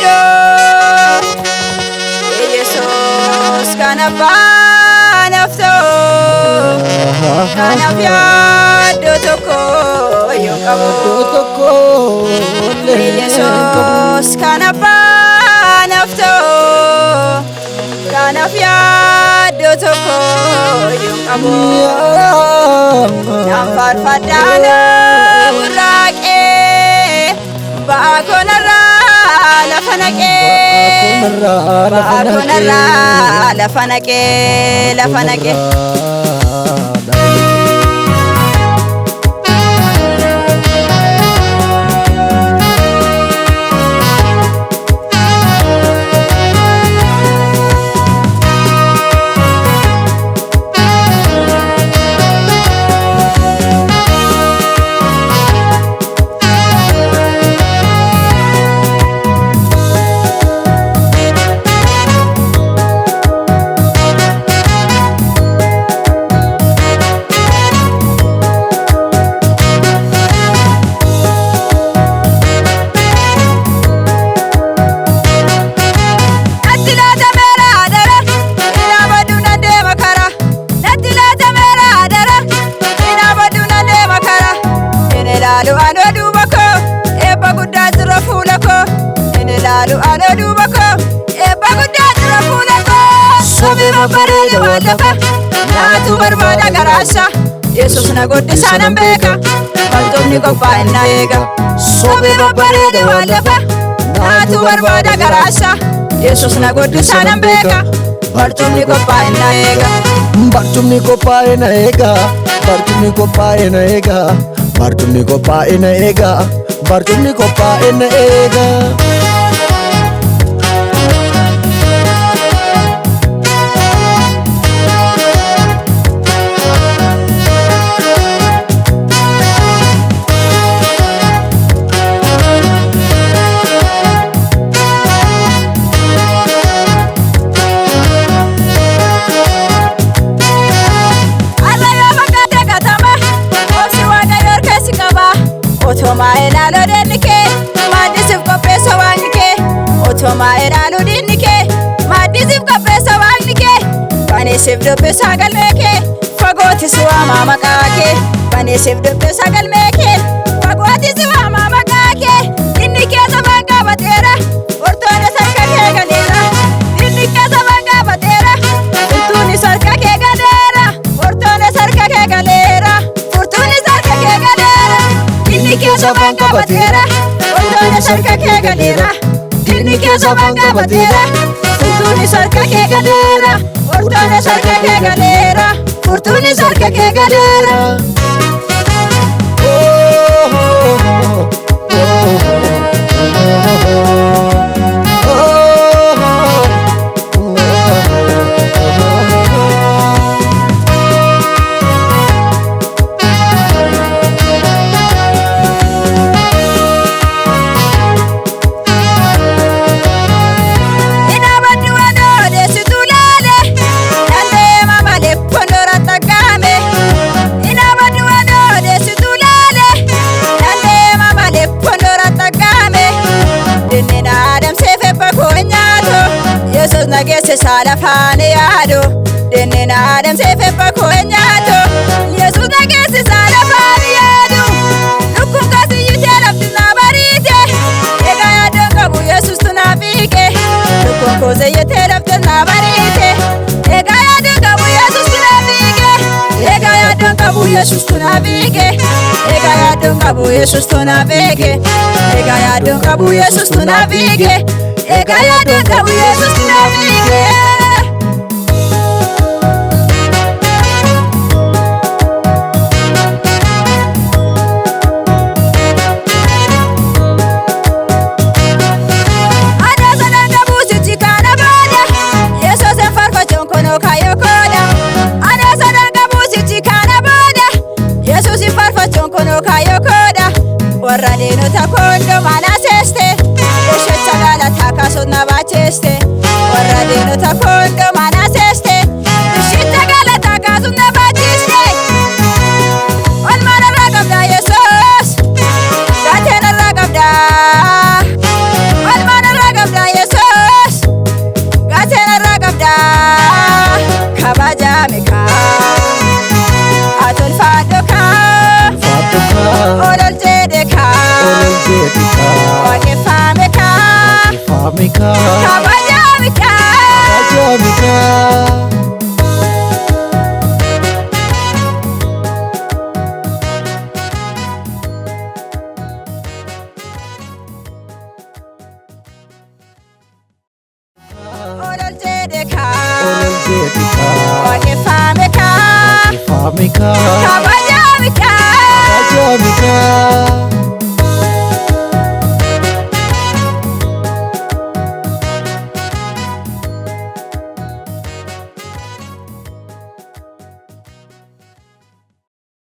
yaado Yesus kana banafto kana yaado toko yo kabo Yesus kana banafto kana yaado toko yo kabo Namfarfadana buraqe Bakonarra lafanaqe lafanaqe Barbaade walafa naatu barbaada garaasa Yesus na goddisaa nan beeka barcumni qophaa'e na eega Sobii babbareede walafa naatu barbaada garaasa Yesus na goddisaa nan beeka barcumni qophaa'e na eega Barcumni qophaa'e na eega barcumni qophaa'e na eega barcumni qophaa'e na eega barcumni qophaa'e na eega Otoma eraalo dennike maaddisiif qopheessa waaqnike Otoma eraalo dennike maaddisiif qopheessa waaqnike Baneesiif dubbisa galmee kee fagootis waamaa maqaa kee Baneesiif dubbisa galmee kee fagootis waamaa maqaa kee Inni keessa bangaa bateera furtuunis harka kee galeera Inni keessa bangaa bateera furtuunis harka kee galeera Furtuunis harka kee galeera Furtuunis harka kee galeera Inni keessa bangaa bateera furtuunis harka kee galeera Inni keessa bangaa bateera furtuunis harka kee galeera Furtuunis harka kee galeera Furtuunis harka kee galeera Yesus salafane yaado dennena adam sefe pakko nyaato Yesus nagesi salafane yaado lukun kasi yite laftina barite ega yaado kabu Yesus tunafike lukun koze yite laftina barite ega yaado kabu Yesus tunafike ega yaado kabu Yesus tunafike ega yaado kabu Yesus tunafike ega yaado kabu Yesus tunafike ega yaado kabu Yesus tunafike warra deenota kondo mana seste eshecha galata kasonna bacheste warra deenota kondo mana seste eshecha galata kasonna bacheste on mana ragabda Yesus gatena ragabda on mana ragabda Kabajamika, kabajamika. kabajamika. Ololjedeka, Ololjedeka, waaqeffameka, waaqeffameka. kabajamika.